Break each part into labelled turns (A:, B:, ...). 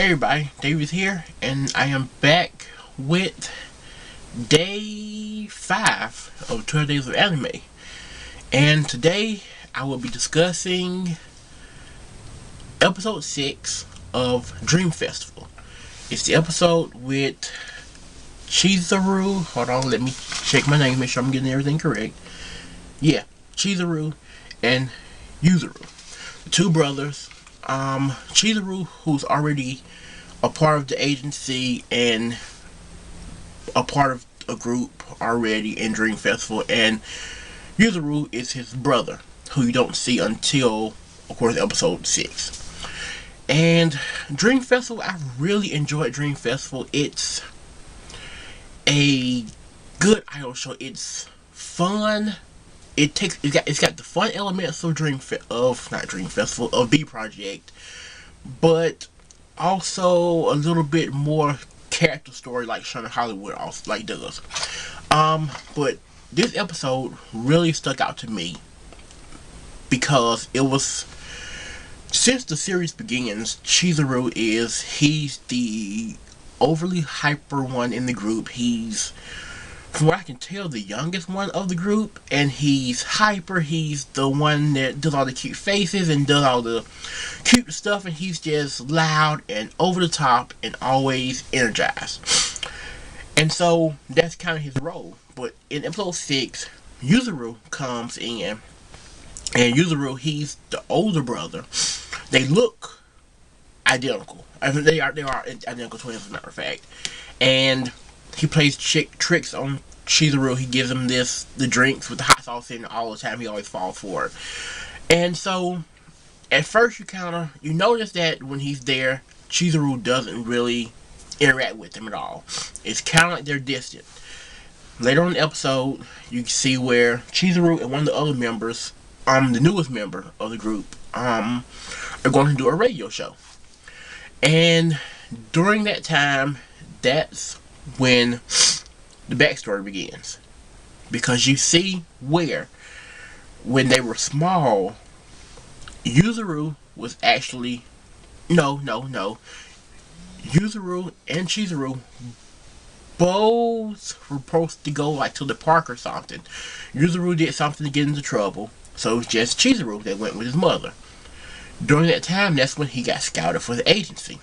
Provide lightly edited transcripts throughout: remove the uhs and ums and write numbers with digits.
A: Hey everybody, David here, and I am back with day 5 of 12 Days of Anime. And today I will be discussing episode 6 of Dream Festival. It's the episode with Chizuru. Hold on, let me check my name, make sure I'm getting everything correct. Yeah, Chizuru and Yuzuru, the two brothers. Chizuru, who's already a part of the agency and a part of a group already in Dream Festival, and Yuzuru is his brother, who you don't see until, of course, episode 6. And Dream Festival, I really enjoyed Dream Festival. It's a good idol show. It's fun. It's got the fun elements of of B Project, but also a little bit more character story like Shauna Hollywood also does. But this episode really stuck out to me because it was, since the series begins, Chizuru he's the overly hyper one in the group. He's, from what I can tell, the youngest one of the group, and he's hyper. He's the one that does all the cute faces and does all the cute stuff, and he's just loud and over the top and always energized. And so that's kind of his role. But in episode 6, Yuzuru comes in, and Yuzuru, he's the older brother. They look identical. I mean, they are identical twins, as a matter of fact. And he plays tricks on Chizuru. He gives him the drinks with the hot sauce in all the time. He always falls for it. And so, at first you notice that when he's there, Chizuru doesn't really interact with him at all. It's kind of like they're distant. Later on in the episode, you see where Chizuru and one of the other members, the newest member of the group, are going to do a radio show. And during that time, that's when the backstory begins, because you see where, when they were small, Yuzuru was actually Yuzuru and Chizuru both were supposed to go to the park or something. Yuzuru did something to get into trouble, so it was just Chizuru that went with his mother. During that time, that's when he got scouted for the agency.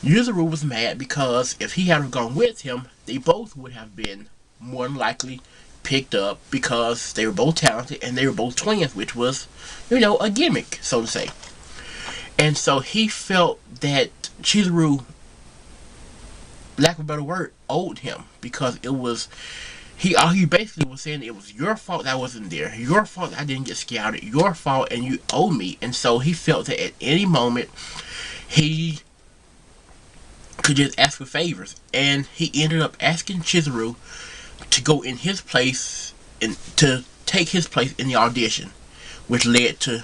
A: Yuzuru was mad because if he had gone with him, they both would have been more than likely picked up, because they were both talented and they were both twins, which was, a gimmick, so to say. And so he felt that Chizuru, lack of a better word, owed him, because it was, he basically was saying it was your fault that I wasn't there, your fault that I didn't get scouted, your fault, and you owe me. And so he felt that at any moment he could just ask for favors, and he ended up asking Chizuru to go in his place and to take his place in the audition, which led to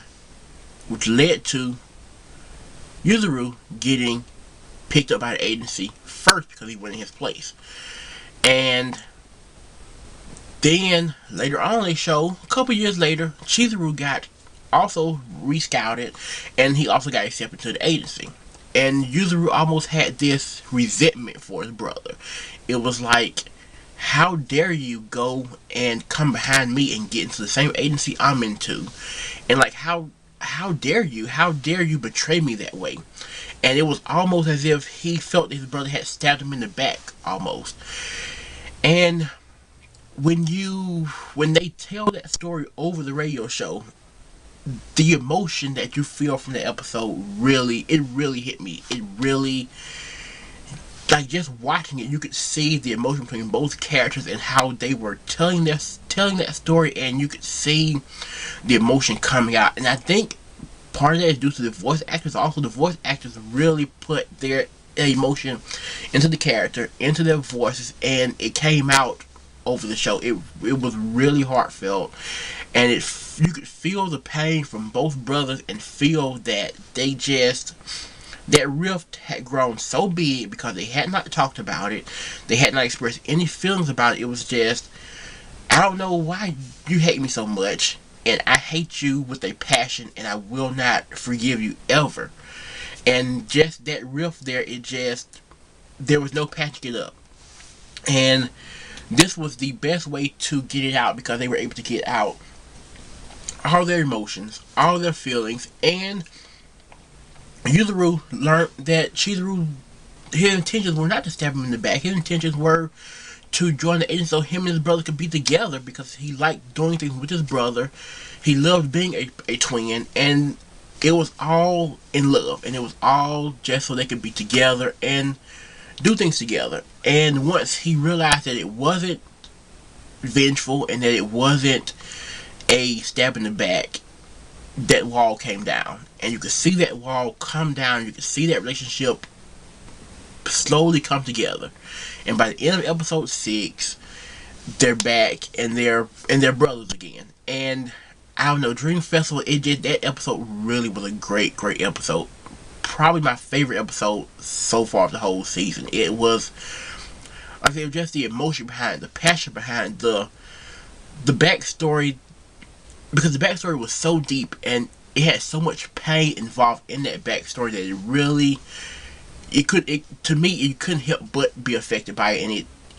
A: Yuzuru getting picked up by the agency first because he went in his place. And then later on they show, a couple years later, Chizuru got also re-scouted, and he also got accepted to the agency. And Yuzuru almost had this resentment for his brother. It was like, how dare you go and come behind me and get into the same agency I'm into? And how dare you betray me that way? And it was almost as if he felt that his brother had stabbed him in the back, almost. And when they tell that story over the radio show, the emotion that you feel from the episode really hit me. It really, just watching it, you could see the emotion between both characters and how they were telling that story, and you could see the emotion coming out. And I think part of that is due to the voice actors. Also, the voice actors really put their emotion into the character, into their voices, and it came out over the show. It was really heartfelt, and you could feel the pain from both brothers, and feel that that rift had grown so big because they had not talked about it. They had not expressed any feelings about it. It was just, I don't know why you hate me so much, and I hate you with a passion, and I will not forgive you ever. And just that riff there, there was no patching it up. And this was the best way to get it out, because they were able to get out all their emotions, all their feelings, and Yuzuru learned that Chizuru, his intentions were not to stab him in the back. His intentions were to join the agency so him and his brother could be together, because he liked doing things with his brother. He loved being a twin, and it was all in love, and it was all just so they could be together and do things together. And once he realized that it wasn't vengeful and that it wasn't a stab in the back, that wall came down, and you could see that wall come down. You could see that relationship slowly come together, and by the end of episode 6, they're back and they're brothers again. And I don't know, Dream Festival, that episode really was a great episode. Probably my favorite episode so far of the whole season. It was, I think, just the emotion behind it, the passion behind the backstory, because the backstory was so deep and it had so much pain involved in that backstory that to me, it couldn't help but be affected by it, and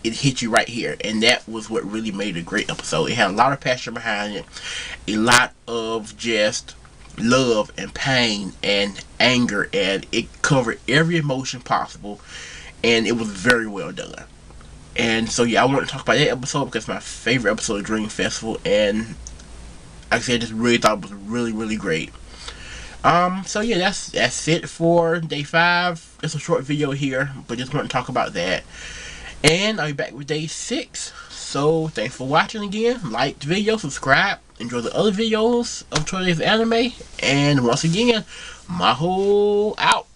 A: it hit you right here. And that was what really made it a great episode. It had a lot of passion behind it, a lot of just love and pain and anger, and it covered every emotion possible, and it was very well done. And so yeah, I want to talk about that episode because it's my favorite episode of Dream Festival, and like I said, I just really thought it was really great. So yeah, that's it for day 5. It's a short video here, but just want to talk about that. And I'll be back with day 6. So thanks for watching again. Like the video, subscribe, enjoy the other videos of Totally Anime, and once again, Maho out.